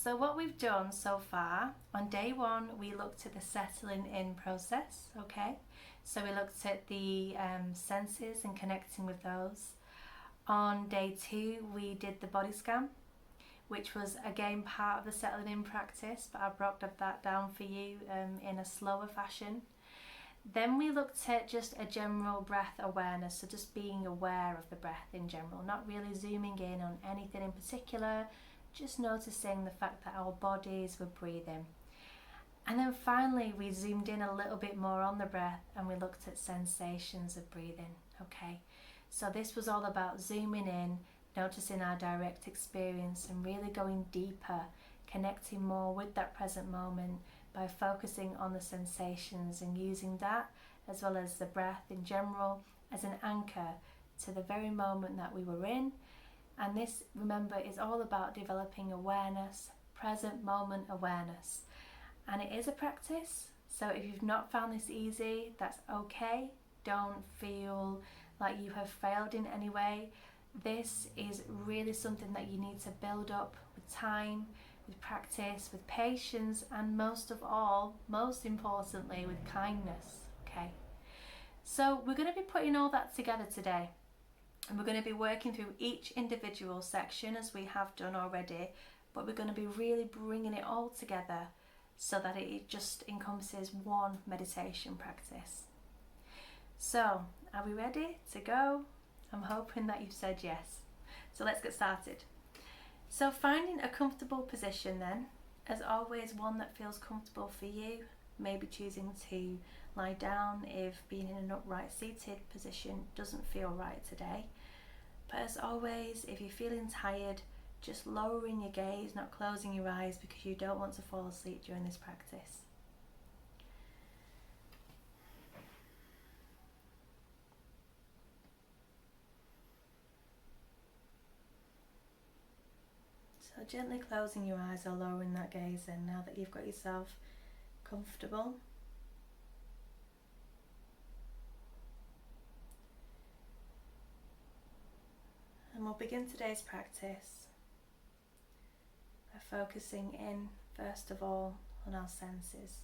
So what we've done so far, on day one we looked at the settling in process, okay? So we looked at the senses and connecting with those. On day two we did the body scan, which was again part of the settling in practice, but I broke that down for you in a slower fashion. Then we looked at just a general breath awareness, so just being aware of the breath in general, not really zooming in on anything in particular, just noticing the fact that our bodies were breathing. And then finally we zoomed in a little bit more on the breath and we looked at sensations of breathing, okay? So this was all about zooming in, noticing our direct experience and really going deeper, connecting more with that present moment by focusing on the sensations and using that as well as the breath in general as an anchor to the very moment that we were in. And this, remember, is all about developing awareness, present moment awareness. And it is a practice, so if you've not found this easy, that's okay. Don't feel like you have failed in any way. This is really something that you need to build up with time, with practice, with patience, and most of all, most importantly, with kindness, okay? So we're going to be putting all that together today, and we're going to be working through each individual section as we have done already, but we're going to be really bringing it all together so that it just encompasses one meditation practice. So, are we ready to go? I'm hoping that you've said yes. So let's get started. So finding a comfortable position then, as always one that feels comfortable for you, maybe choosing to lie down if being in an upright seated position doesn't feel right today. But as always, if you're feeling tired, just lowering your gaze, not closing your eyes because you don't want to fall asleep during this practice. So gently closing your eyes or lowering that gaze in now that you've got yourself comfortable. And we'll begin today's practice by focusing in, first of all, on our senses.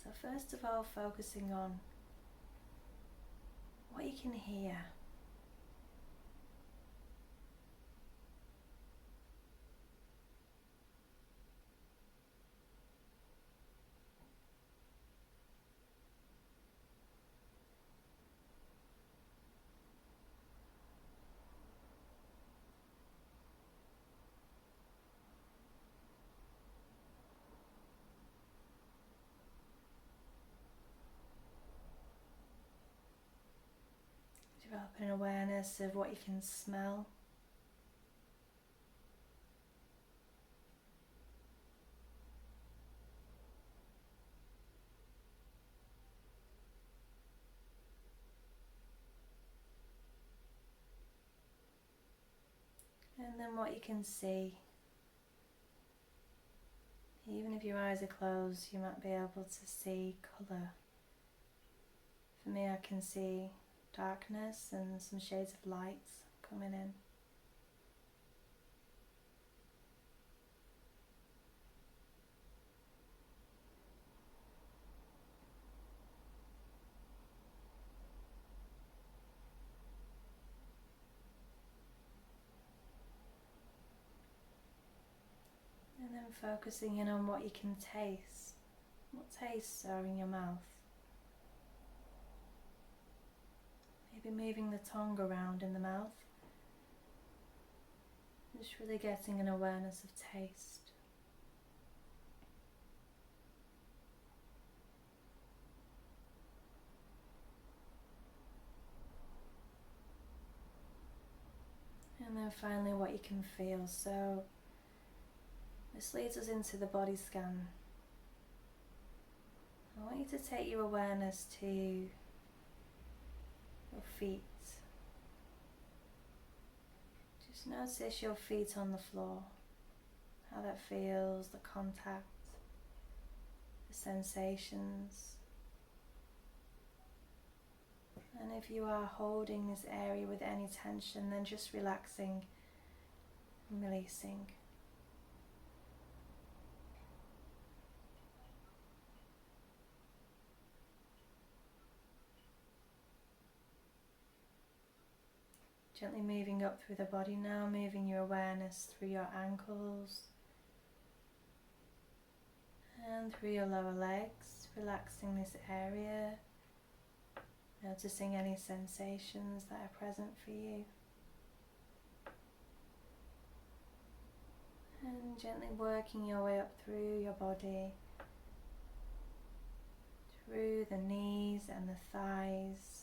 So first of all, focusing on what you can hear. Develop an awareness of what you can smell. And then what you can see. Even if your eyes are closed, you might be able to see colour. For me, I can see darkness and some shades of light coming in. And then focusing in on what you can taste. What tastes are in your mouth? Maybe moving the tongue around in the mouth. Just really getting an awareness of taste. And then finally what you can feel. So this leads us into the body scan. I want you to take your awareness to your feet. Just notice your feet on the floor, how that feels, the contact, the sensations. And if you are holding this area with any tension, then just relaxing and releasing. Gently moving up through the body now, moving your awareness through your ankles and through your lower legs, relaxing this area, noticing any sensations that are present for you. And gently working your way up through your body, through the knees and the thighs,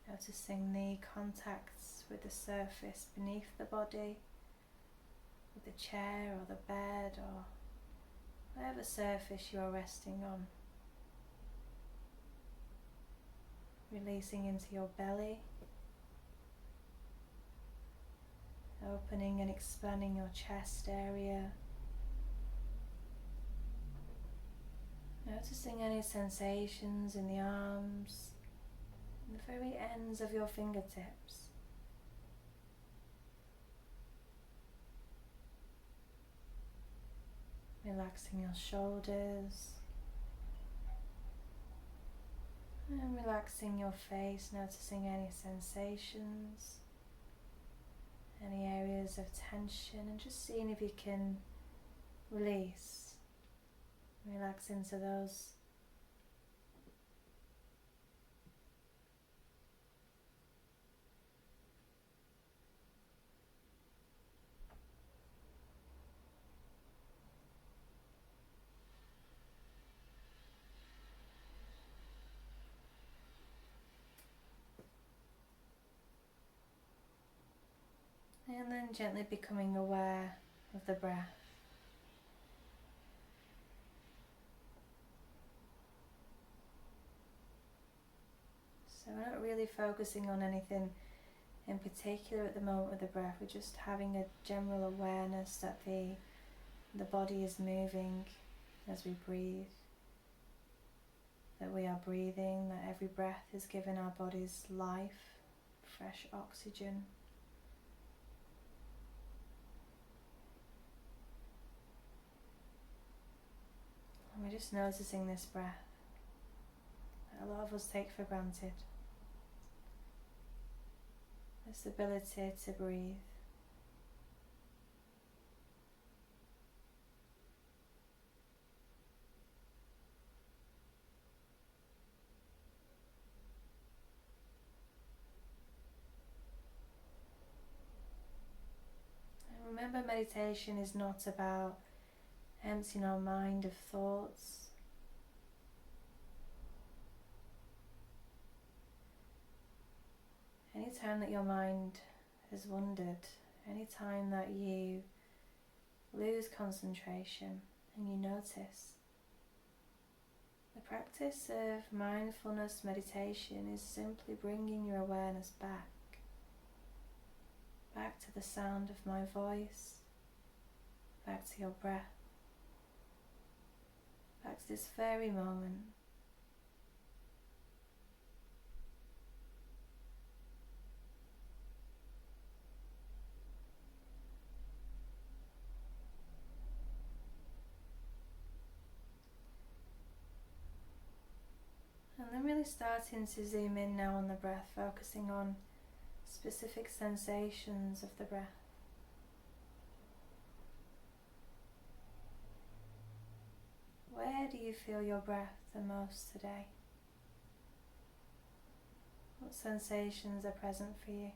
noticing the contacts with the surface beneath the body, with the chair or the bed or whatever surface you are resting on. Releasing into your belly, opening and expanding your chest area. Noticing any sensations in the arms, and the very ends of your fingertips. Relaxing your shoulders and relaxing your face, noticing any sensations, any areas of tension, and just seeing if you can release, relax into those. And then gently becoming aware of the breath. So we're not really focusing on anything in particular at the moment with the breath. We're just having a general awareness that the body is moving as we breathe, that we are breathing, that every breath is giving our bodies life, fresh oxygen. And we're just noticing this breath that a lot of us take for granted. This ability to breathe. And remember, meditation is not about emptying our mind of thoughts. Anytime that your mind has wandered, anytime that you lose concentration and you notice, the practice of mindfulness meditation is simply bringing your awareness back to the sound of my voice, back to your breath, back to this very moment. And then really starting to zoom in now on the breath, focusing on specific sensations of the breath. Where do you feel your breath the most today? What sensations are present for you?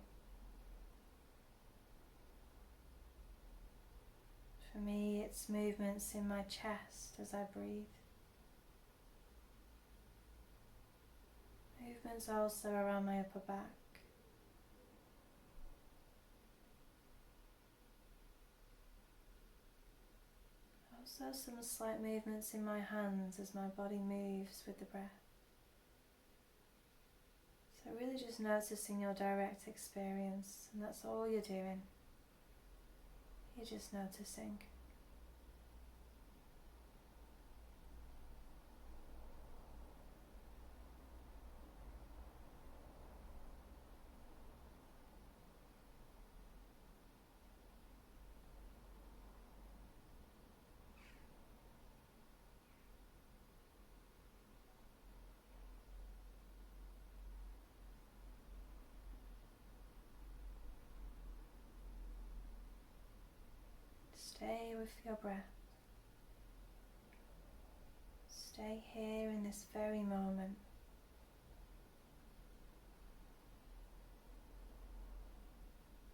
For me, it's movements in my chest as I breathe. Movements also around my upper back. Also some slight movements in my hands as my body moves with the breath. So really just noticing your direct experience, and that's all you're doing. You're just noticing. your breath. Stay here in this very moment.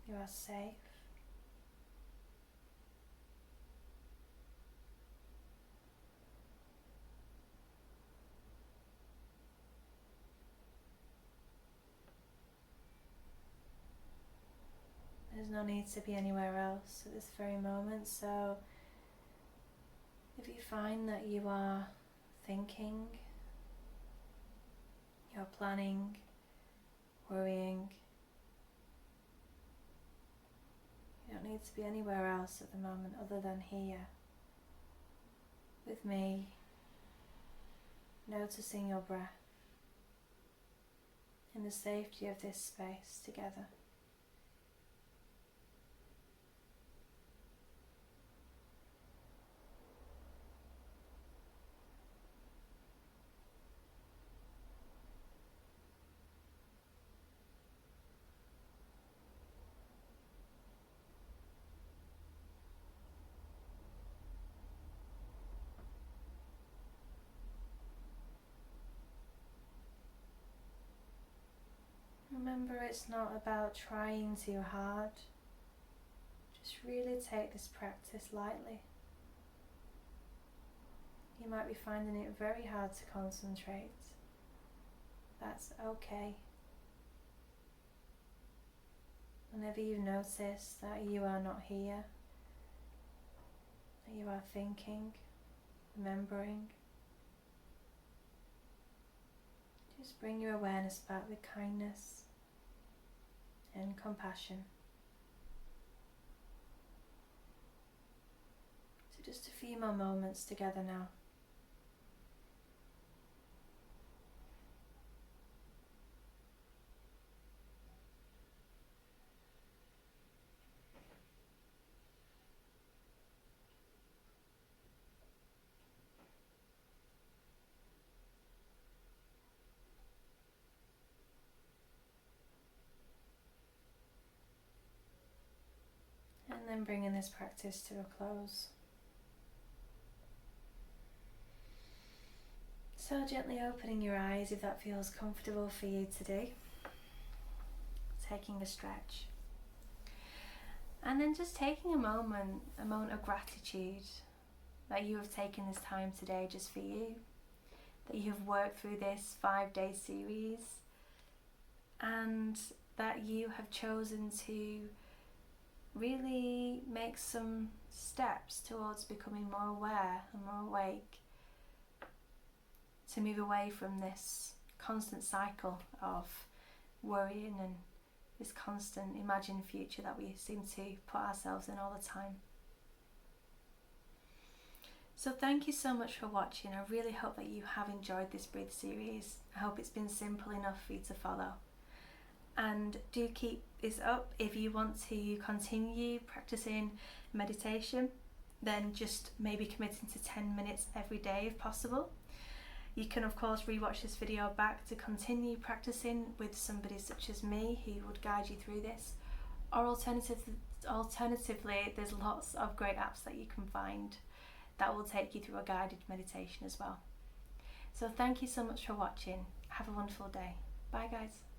You are safe. There's no need to be anywhere else at this very moment, so if you find that you are thinking, you're planning, worrying, you don't need to be anywhere else at the moment other than here with me, noticing your breath in the safety of this space together. Remember, it's not about trying too hard. Just really take this practice lightly. You might be finding it very hard to concentrate. That's okay. Whenever you notice that you are not here, that you are thinking, remembering, just bring your awareness back with kindness and compassion. So just a few more moments together now. And then bringing this practice to a close. So gently opening your eyes if that feels comfortable for you to do. Taking a stretch. And then just taking a moment of gratitude that you have taken this time today just for you. That you have worked through this 5-day series. And that you have chosen to really make some steps towards becoming more aware and more awake, to move away from this constant cycle of worrying and this constant imagined future that we seem to put ourselves in all the time. So thank you so much for watching. I really hope that you have enjoyed this Breathe series. I hope it's been simple enough for you to follow. And do keep this up. If you want to continue practicing meditation, then just maybe committing to 10 minutes every day if possible. You can of course rewatch this video back to continue practicing with somebody such as me who would guide you through this, or alternatively there's lots of great apps that you can find that will take you through a guided meditation as well. So thank you so much for watching. Have a wonderful day. Bye guys.